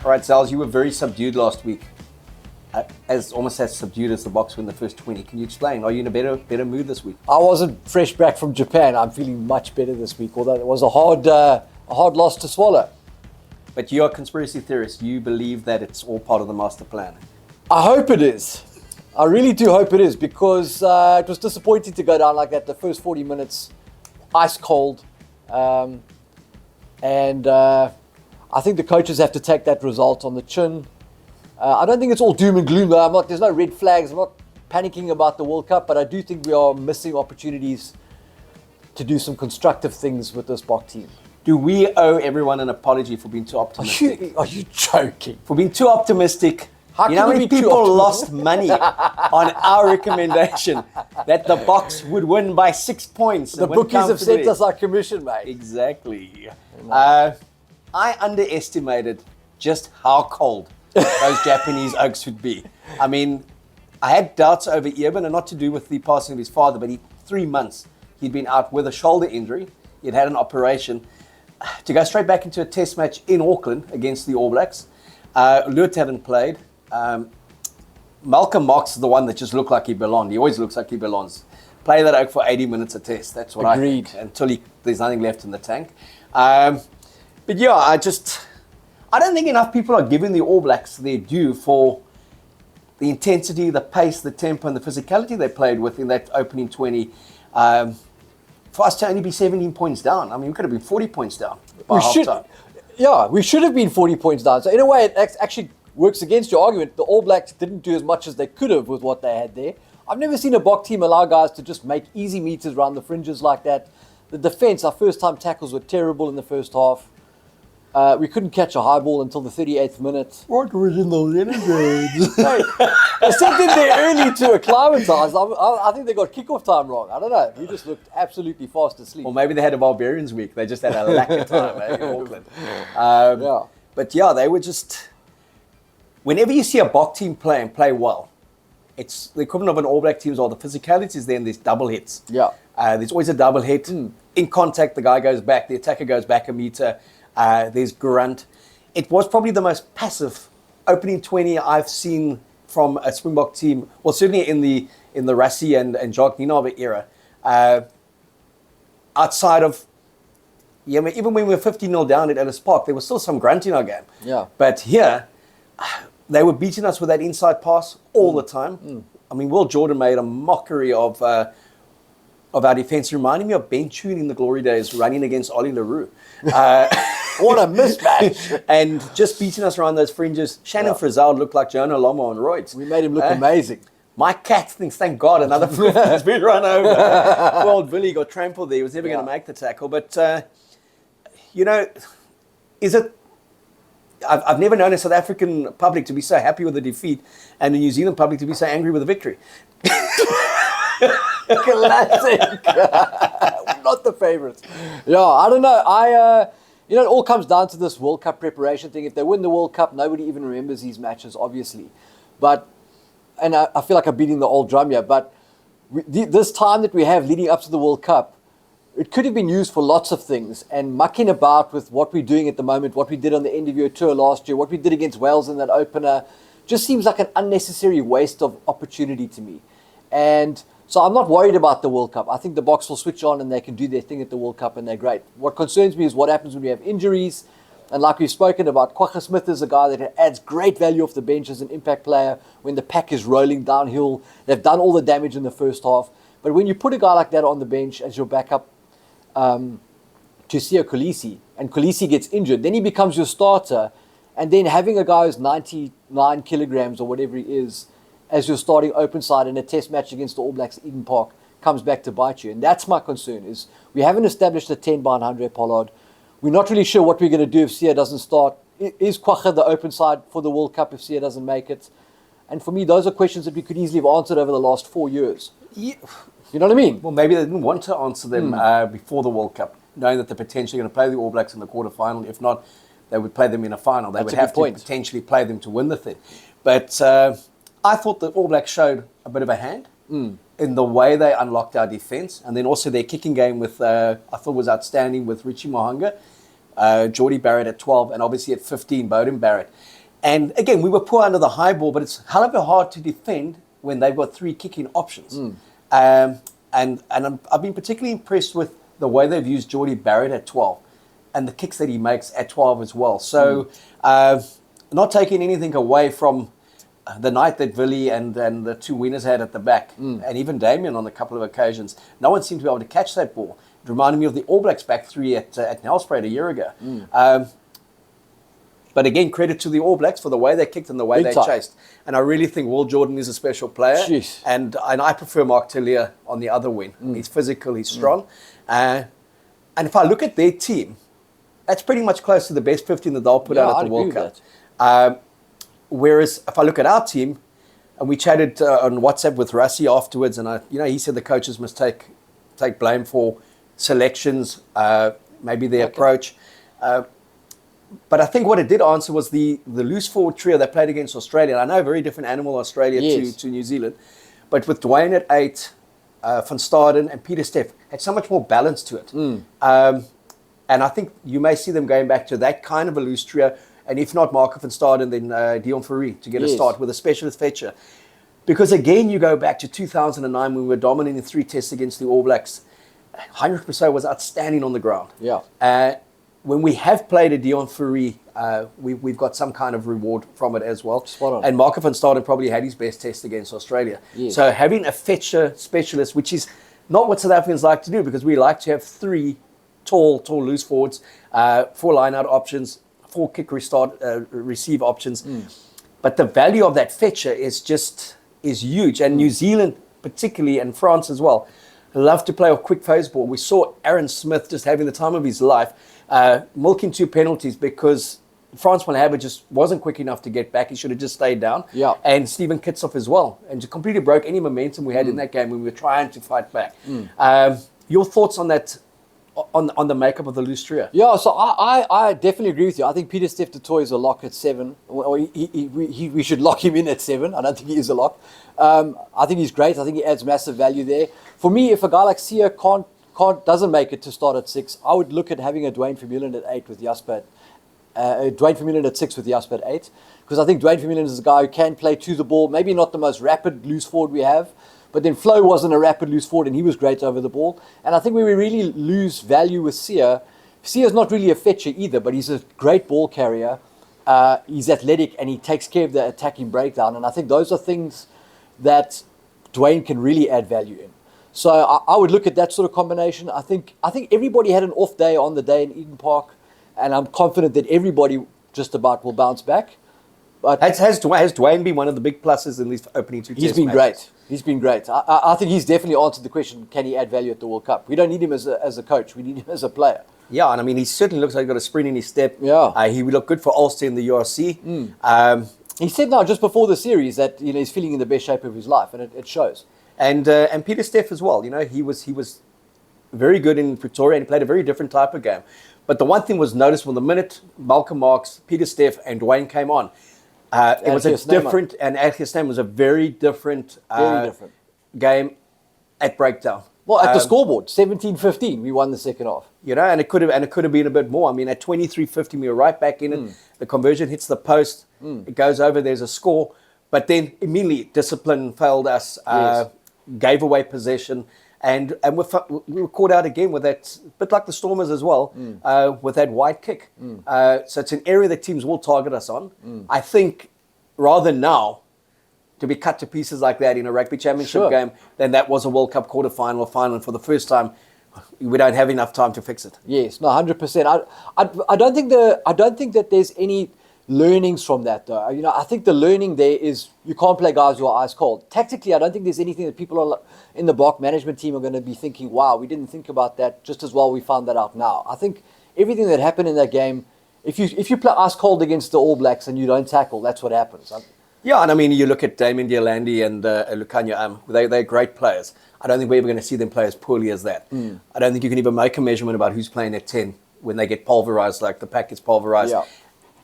All right, Zels, you were very subdued last week. Almost as subdued as the Boks were in the first 20. Can you explain? Are you in a better mood this week? I wasn't fresh back from Japan. I'm feeling much better this week, although it was a hard loss to swallow. But you're a conspiracy theorist. You believe that it's all part of the master plan. I hope it is. I really do hope it is, because it was disappointing to go down like that. The first 40 minutes, ice cold. And I think the coaches have to take that result on the chin. I don't think it's all doom and gloom, though. There's no red flags. I'm not panicking about the World Cup, but I do think we are missing opportunities to do some constructive things with this Boks team. Do we owe everyone an apology for being too optimistic? Are you joking? For being too optimistic. How you know how can many we be too people optimistic? lost money on our recommendation that the Boks would win by 6 points? The bookies have sent us our commission, mate. Exactly. I underestimated just how cold those Japanese Oaks would be. I mean, I had doubts over Eben, and not to do with the passing of his father, but 3 months he'd been out with a shoulder injury. He'd had an operation. To go straight back into a test match in Auckland against the All Blacks. Lut hadn't played. Malcolm Marx is the one that just looked like he belonged. He always looks like he belongs. Play that Oak for 80 minutes a test. That's what Agreed. I think. Until there's nothing left in the tank. But yeah, I don't think enough people are giving the All Blacks their due for the intensity, the pace, the tempo, and the physicality they played with in that opening 20. For us to only be 17 points down, I mean, we could have been 40 points down by halftime. We should have been 40 points down. So in a way, it actually works against your argument. The All Blacks didn't do as much as they could have with what they had there. I've never seen a Boks team allow guys to just make easy meters around the fringes like that. The defense, our first-time tackles were terrible in the first half. We couldn't catch a high ball until the 38th minute. What was in those innings? They sent them there early to acclimatise. I think they got kickoff time wrong. I don't know. We just looked absolutely fast asleep. Or maybe they had a Barbarians week. They just had a lack of time in Auckland. Yeah. But yeah, they were just... Whenever you see a Boks team play and play well, it's the equivalent of an All Black team, or the physicality is there, and there's double hits. Yeah. There's always a double hit. In contact, the guy goes back, the attacker goes back a meter. There's grunt. It was probably the most passive opening 20 I've seen from a Springbok team. Well, certainly in the Rassie and Jacques Nienaber era. Outside of, even when we were 15-0 down at Ellis Park, there was still some grunt in our game. Yeah. But here, they were beating us with that inside pass all the time. I mean, Will Jordan made a mockery of our defense, reminding me of Ben Choon in the glory days running against Ollie Leroux. What a mismatch. And just beating us around those fringes. Shannon Frizzell looked like Jonah Lomo on roids. We made him look amazing. Mike Cat thinks, thank God, another 50 has been run over. Poor old Billy got trampled there. He was never going to make the tackle. But, is it... I've never known a South African public to be so happy with the defeat and a New Zealand public to be so angry with the victory. Classic. We're not the favourites. Yeah, I don't know. It all comes down to this World Cup preparation thing. If they win the World Cup, nobody even remembers these matches, obviously. And I feel like I'm beating the old drum here, but this time that we have leading up to the World Cup, it could have been used for lots of things, and mucking about with what we're doing at the moment, what we did on the end of your tour last year, what we did against Wales in that opener, just seems like an unnecessary waste of opportunity to me. And so I'm not worried about the World Cup. I think the Boks will switch on and they can do their thing at the World Cup and they're great. What concerns me is what happens when we have injuries. And like we've spoken about, Kwagga Smith is a guy that adds great value off the bench as an impact player when the pack is rolling downhill. They've done all the damage in the first half. But when you put a guy like that on the bench as your backup to Siya Kolisi, and Kolisi gets injured, then he becomes your starter. And then having a guy who's 99 kilograms or whatever he is as your starting open side in a test match against the All Blacks at Eden Park comes back to bite you. And that's my concern, is we haven't established a 10 behind Andre Pollard. We're not really sure what we're going to do if Siya doesn't start. Is Kwagga the open side for the World Cup if Siya doesn't make it? And for me, those are questions that we could easily have answered over the last 4 years. Yeah. You know what I mean? Well, maybe they didn't want to answer them before the World Cup, knowing that they're potentially going to play the All Blacks in the quarterfinal. If not, they would play them in a final. They would have to potentially play them to win the thing. But I thought the All Blacks showed a bit of a hand in the way they unlocked our defence, and then also their kicking game with I thought was outstanding with Richie Mohanga, Geordie Barrett at 12, and obviously at 15, Bowden Barrett. And again, we were poor under the high ball, but it's hell of a hard to defend when they've got 3 kicking options. I've been particularly impressed with the way they've used Geordie Barrett at 12 and the kicks that he makes at 12 as well. So not taking anything away from the night that Villy and the 2 winners had at the back, and even Damien on a couple of occasions. No one seemed to be able to catch that ball. It reminded me of the All Blacks back 3 at Nelspruit a year ago. But again, credit to the All Blacks for the way they kicked and the way they chased. And I really think Will Jordan is a special player. Jeez. And I prefer Mark Tellier on the other wing. He's physical, he's strong. And if I look at their team, that's pretty much close to the best 15 that they'll put out at the World Cup. Whereas if I look at our team, and we chatted on WhatsApp with Rassie afterwards, and he said the coaches must take blame for selections, maybe their approach. But I think what it did answer was the loose forward trio that played against Australia. And I know a very different animal, Australia to New Zealand. But with Dwayne at 8, Van Staden and Peter Steff had so much more balance to it. And I think you may see them going back to that kind of a loose trio. And if not Marco van Staden, then Dion Fourie to get a start with a specialist fetcher. Because again, you go back to 2009 when we were dominating 3 tests against the All Blacks. 100% was outstanding on the ground. When we have played a Dion Fourie, we've got some kind of reward from it as well. Spot on. And Marco van Staden probably had his best test against Australia. So having a fetcher specialist, which is not what South Africans like to do, because we like to have 3 tall loose forwards, 4 line-out options, 4 kick receive options. But the value of that fetcher is huge. And New Zealand particularly, and France as well, love to play a quick phase ball. We saw Aaron Smith just having the time of his life, milking 2 penalties because Frans van Haber just wasn't quick enough to get back. He should have just stayed down. And Stephen Kitsoff as well. And just completely broke any momentum we had in that game when we were trying to fight back. Your thoughts on that, on the makeup of the loose trio? Yeah, so I definitely agree with you. I think Peter Steff du Toit is a lock at 7. We should lock him in at 7. I don't think he is a lock. I think he's great. I think he adds massive value there. For me, if a guy like Sia doesn't make it to start at 6, I would look at having a Dwayne Vermeulen at 8 with Jasper. Dwayne Vermeulen at 6 with Jasper at 8. Because I think Dwayne Vermeulen is a guy who can play to the ball. Maybe not the most rapid loose forward we have, but then Flo wasn't a rapid loose forward and he was great over the ball. And I think where we really lose value with Sia's not really a fetcher either, but he's a great ball carrier. He's athletic and he takes care of the attacking breakdown. And I think those are things that Dwayne can really add value in. So I would look at that sort of combination. I think everybody had an off day on the day in Eden Park, and I'm confident that everybody just about will bounce back. But Has Dwayne been one of the big pluses in these opening 2 He's been great. He's been great. I think he's definitely answered the question, can he add value at the World Cup? We don't need him as a coach. We need him as a player. Yeah, and I mean, he certainly looks like he's got a sprint in his step. Yeah. He would look good for Ulster in the URC. He said now, just before the series, that he's feeling in the best shape of his life, and it shows. And Peter Steff as well. He was very good in Pretoria and he played a very different type of game. But the one thing was noticeable the minute Malcolm Marx, Peter Steff, and Dwayne came on. It was a different, and Alkistam was a very different game at breakdown. Well, at the scoreboard, 17-15, we won the second half. And it could have been a bit more. I mean, at 23-15, we were right back in it. The conversion hits the post. It goes over. There's a score. But then immediately discipline failed us. Gave away possession. And we were caught out again with that, a bit like the Stormers as well, with that wide kick. So it's an area that teams will target us on. I think rather now to be cut to pieces like that in a rugby championship game than that was a World Cup quarterfinal or final. And for the first time, we don't have enough time to fix it. Yes, no, 100%. I don't think that there's any learnings from that, though. I think the learning there is you can't play guys who are ice cold. Tactically, I don't think there's anything that people in the Boks management team are going to be thinking, wow, we didn't think about that just as well. We found that out now. I think everything that happened in that game, if you play ice cold against the All Blacks and you don't tackle, that's what happens. Yeah, and I mean, you look at Damien Diolandi and Lukhanyo they're great players. I don't think we're ever going to see them play as poorly as that. I don't think you can even make a measurement about who's playing at 10 when they get pulverized, like the pack gets pulverized. Yeah.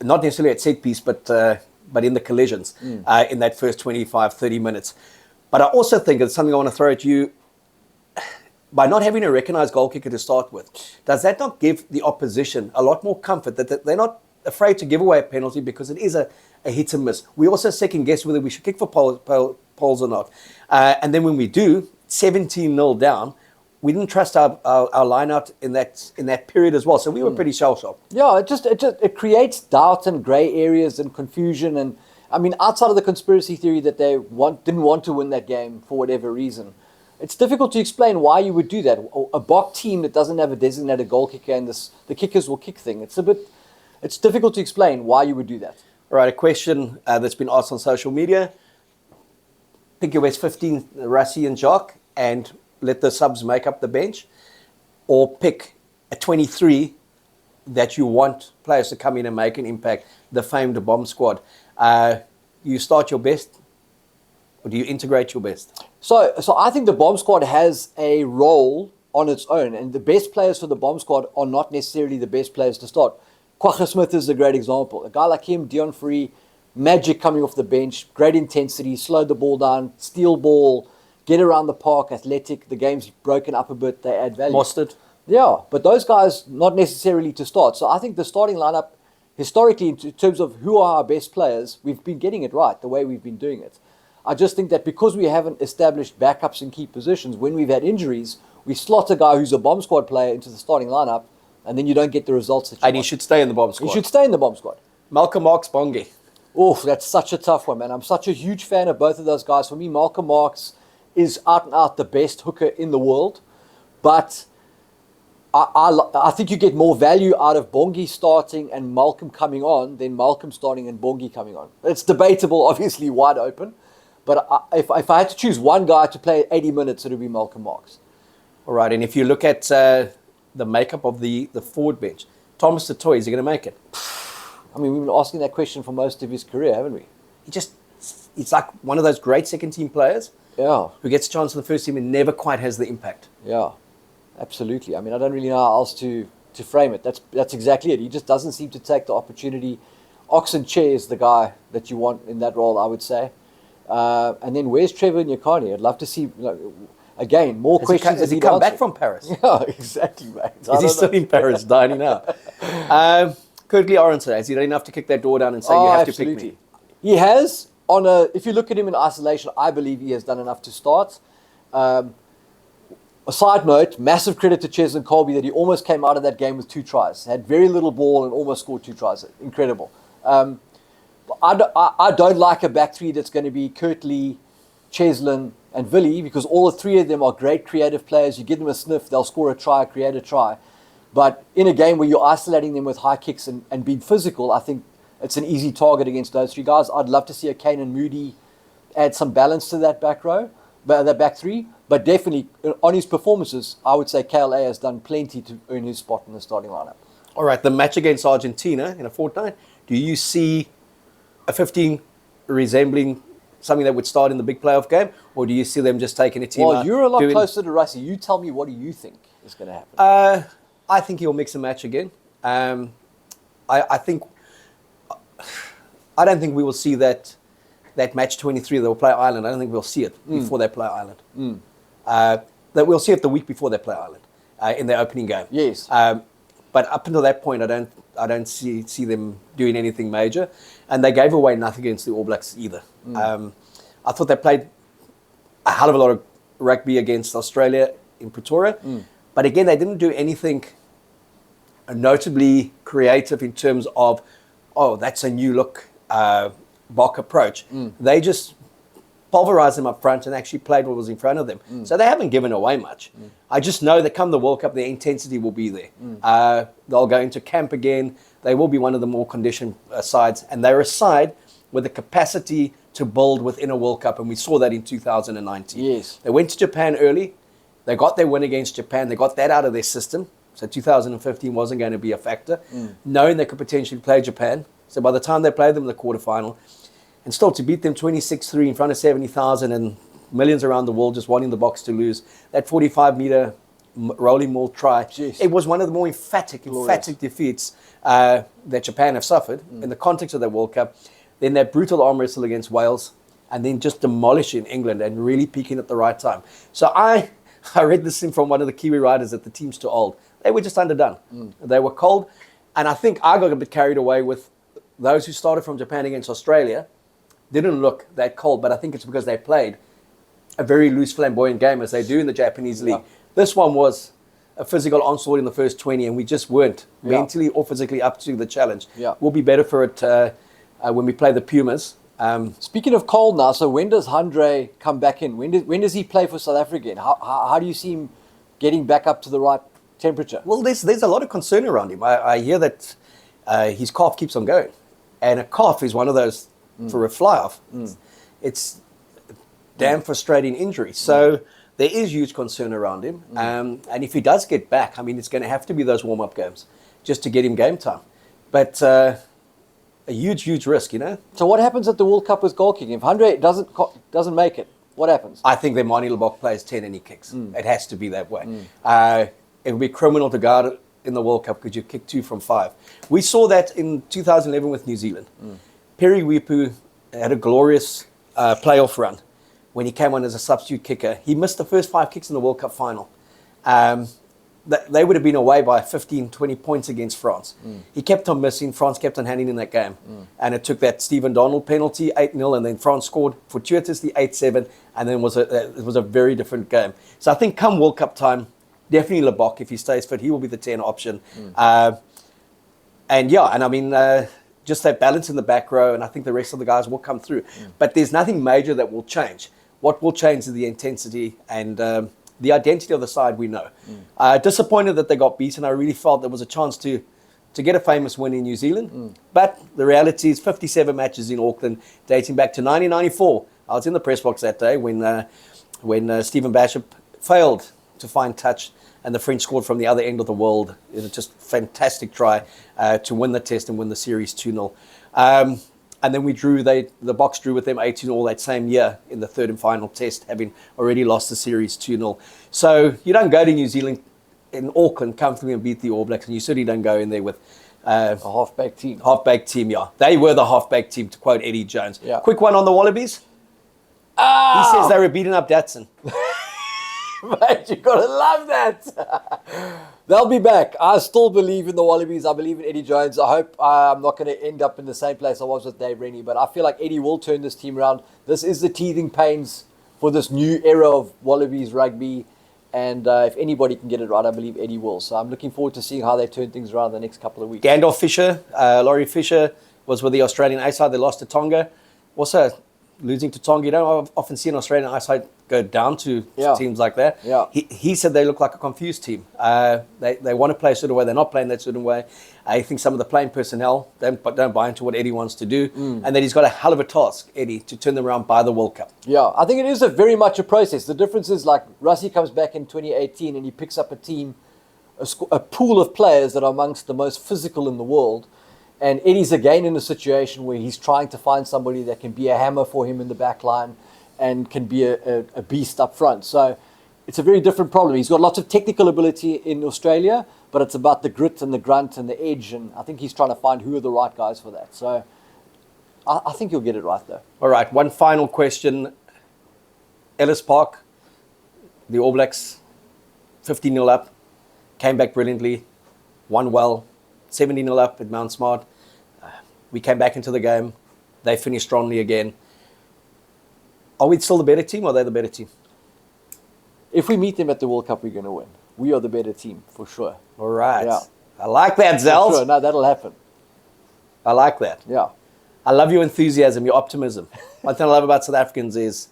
Not necessarily at set piece, but in the collisions in that first 25, 30 minutes. But I also think it's something I want to throw at you. By not having a recognised goal kicker to start with, does that not give the opposition a lot more comfort that they're not afraid to give away a penalty because it is a a hit and miss. We also second guess whether we should kick for poles or not. And then when we do, 17-0 down, we didn't trust our line out in that period as well. So we were pretty shell-shocked. Yeah, it creates doubt and grey areas and confusion. And I mean, outside of the conspiracy theory that they didn't want to win that game for whatever reason, it's difficult to explain why you would do that. A Bok team that doesn't have a designated goal kicker and the kickers will kick thing. It's difficult to explain why you would do that. All right, a question that's been asked on social media. Pick your best 15, Rassie and Jacques, and let the subs make up the bench, or pick a 23 that you want players to come in and make an impact, the famed bomb squad. You start your best, or do you integrate your best? So I think the bomb squad has a role on its own, and the best players for the bomb squad are not necessarily the best players to start. Kwagga Smith is a great example. A guy like him, Dion Free, magic coming off the bench, great intensity, slow the ball down, steal ball, get around the park, athletic. The game's broken up a bit, they add value. Mustard. Yeah, but those guys, not necessarily to start. So I think the starting lineup, historically, in terms of who are our best players, we've been getting it right, the way we've been doing it. I just think that because we haven't established backups in key positions, when we've had injuries, we slot a guy who's a bomb squad player into the starting lineup, and then you don't get the results that you want. And he should stay in the bomb squad. He should stay in the bomb squad. Malcolm Marx, Bongi. Oh, that's such a tough one, man. I'm such a huge fan of both of those guys. For me, Malcolm Marx is out and out the best hooker in the world. But I think you get more value out of Bongi starting and Malcolm coming on than Malcolm starting and Bongi coming on. It's debatable, obviously wide open. But if I had to choose one guy to play 80 minutes, it would be Malcolm Marx. All right, and if you look at the makeup of the forward bench, Thomas the Toy, is he going to make it? I mean, we've been asking that question for most of his career, haven't we? He's like one of those great second-team players. Yeah. Who gets a chance in the first team and never quite has the impact. Yeah, absolutely. I mean, I don't really know how else to frame it. That's exactly it. He just doesn't seem to take the opportunity. Oxen Che is the guy that you want in that role, I would say. And then where's Trevor Nyakani? I'd love to see, again, more questions. Has he come back from Paris? Yeah, exactly, mate. Is he still in Paris, dining out? Curtly Orenson, has he done enough to kick that door down and say, you have absolutely. to pick me? He has. If you look at him in isolation, I believe he has done enough to start. A side note, massive credit to Cheslin Colby that he almost came out of that game with 2 tries. Had very little ball and almost scored 2 tries. Incredible. I don't like a back three that's going to be Kurtley, Cheslin, and Villy, because all the 3 of them are great creative players. You give them a sniff, they'll score a try, create a try. But in a game where you're isolating them with high kicks and being physical, I think it's an easy target against those 3 guys. I'd love to see a Kane and Moody add some balance to that back row, that back 3. But definitely, on his performances, I would say KLA has done plenty to earn his spot in the starting lineup. All right, the match against Argentina in a fortnight, do you see a 15 resembling something that would start in the big playoff game, or do you see them just taking a team out? Well, you're a lot closer to Rassie. You tell me, what do you think is going to happen? I think he'll mix and match again. I don't think we will see that match 23 they'll play Ireland. I don't think we'll see it before they play Ireland. That we'll see it the week before they play Ireland in their opening game. Yes. But up until that point, I don't see them doing anything major, and they gave away nothing against the All Blacks either. I thought they played a hell of a lot of rugby against Australia in Pretoria, but again, they didn't do anything notably creative in terms of, oh, that's a new look Bok approach. They just pulverized them up front and actually played what was in front of them. So they haven't given away much. I just know that come the World Cup, their intensity will be there. They'll go into camp again. They will be one of the more conditioned sides, and they're a side with the capacity to build within a World Cup, and we saw that in 2019. Yes. They went to Japan early. They got their win against Japan. They got that out of their system. So 2015 wasn't going to be a factor, knowing they could potentially play Japan. So by the time they played them in the quarterfinal, and still to beat them 26-3 in front of 70,000 and millions around the world just wanting the Boks to lose, that 45-meter rolling maul try, it was one of the more emphatic defeats that Japan have suffered in the context of their World Cup. Then that brutal arm wrestle against Wales, and then just demolishing England and really peaking at the right time. So I read this thing from one of the Kiwi writers that the team's too old. They were just underdone. They were cold. And I think I got a bit carried away with those who started from Japan against Australia didn't look that cold, but I think it's because they played a very loose, flamboyant game as they do in the Japanese league. Yeah. This one was a physical onslaught in the first 20, and we just weren't mentally or physically up to the challenge. Yeah. We'll be better for it when we play the Pumas. Speaking of cold now, so when does Handré come back in? When does he play for South Africa again? How do you see him getting back up to the right temperature? Well, there's a lot of concern around him. I hear that his calf keeps on going, and a calf is one of those for a fly-off. It's a damn frustrating injury. So there is huge concern around him. And if he does get back, I mean, it's going to have to be those warm-up games just to get him game time. But a huge risk, you know. So what happens at the World Cup with goal kicking? If Handré doesn't make it, what happens? I think that Manie Lebok plays 10 and he kicks. It has to be that way. It would be criminal to guard in the World Cup because you kick 2 from 5. We saw that in 2011 with New Zealand. Perry Wipu had a glorious playoff run when he came on as a substitute kicker. He missed the first 5 kicks in the World Cup final. They would have been away by 15, 20 points against France. He kept on missing. France kept on handing in that game. And it took that Stephen Donald penalty, 8-0, and then France scored fortuitously 8-7, and then it was a very different game. So I think come World Cup time, definitely Lebok, if he stays fit, he will be the 10 option. Just that balance in the back row, and I think the rest of the guys will come through. But there's nothing major that will change. What will change is the intensity and the identity of the side we know. Disappointed that they got beaten. I really felt there was a chance to get a famous win in New Zealand. But the reality is 57 matches in Auckland, dating back to 1994. I was in the press box that day when Stephen Bishop failed to find touch and the French scored from the other end of the world. It was just a fantastic try to win the test and win the series 2-0. And then the Boks drew with them 18-all that same year in the third and final test, having already lost the series 2-0. So you don't go to New Zealand in Auckland comfortably and beat the All Blacks, and you certainly don't go in there with a half-baked team. Half-baked team, yeah. They were the half-baked team, to quote Eddie Jones. Yeah. Quick one on the Wallabies. He says they were beating up Datsun. Mate, you gotta love that. They'll be back. I still believe in the Wallabies. I believe in Eddie Jones. I hope I'm not going to end up in the same place I was with Dave Rennie, but I feel like Eddie will turn this team around. This is the teething pains for this new era of Wallabies rugby, and if anybody can get it right, I believe Eddie will. So I'm looking forward to seeing how they turn things around the next couple of weeks. Gandalf Fisher, Laurie Fisher was with the Australian A side. They lost to Tonga. Also, losing to Tonga, you don't often see an Australian A side go down to teams like that. Yeah. He said they look like a confused team. They want to play a certain way. They're not playing that certain way. I think some of the playing personnel don't buy into what Eddie wants to do. And that he's got a hell of a task, Eddie, to turn them around by the World Cup. Yeah, I think it is very much a process. The difference is like Rassie comes back in 2018 and he picks up a team, a pool of players that are amongst the most physical in the world. And Eddie's again in a situation where he's trying to find somebody that can be a hammer for him in the back line and can be a beast up front. So it's a very different problem. He's got lots of technical ability in Australia, but it's about the grit and the grunt and the edge. And I think he's trying to find who are the right guys for that. So I think he'll get it right, though. All right, one final question. Ellis Park, the All Blacks, 15-0 up, came back brilliantly, won well, 17-0 up at Mount Smart. We came back into the game. They finished strongly again. Are we still the better team or are they the better team? If we meet them at the World Cup, we're going to win. We are the better team, for sure. All right. Yeah. I like that, Zels. For sure. No, that'll happen. I like that. Yeah. I love your enthusiasm, your optimism. One thing I love about South Africans is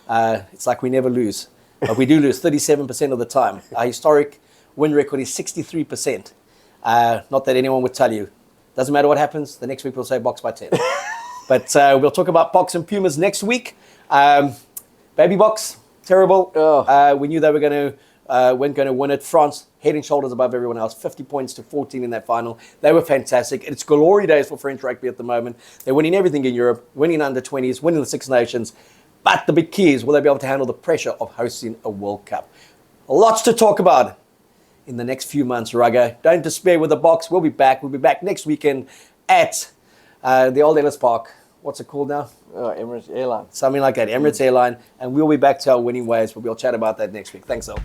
it's like we never lose. But we do lose 37% of the time. Our historic win record is 63%. Not that anyone would tell you. Doesn't matter what happens. The next week we'll say Boks by 10. But we'll talk about Boks and Pumas next week. Baby Boks, terrible. We knew they were weren't going to win it. France, head and shoulders above everyone else. 50 points to 14 in that final. They were fantastic. It's glory days for French rugby at the moment. They're winning everything in Europe, winning under 20s, winning the Six Nations. But the big key is, will they be able to handle the pressure of hosting a World Cup? Lots to talk about in the next few months, Rugger. Don't despair with the Boks. We'll be back. We'll be back next weekend at the old Ellis Park. What's it called now? Emirates Airline. Something like that, Emirates Airline. And we'll be back to our winning ways, but we'll chat about that next week. Thanks, all.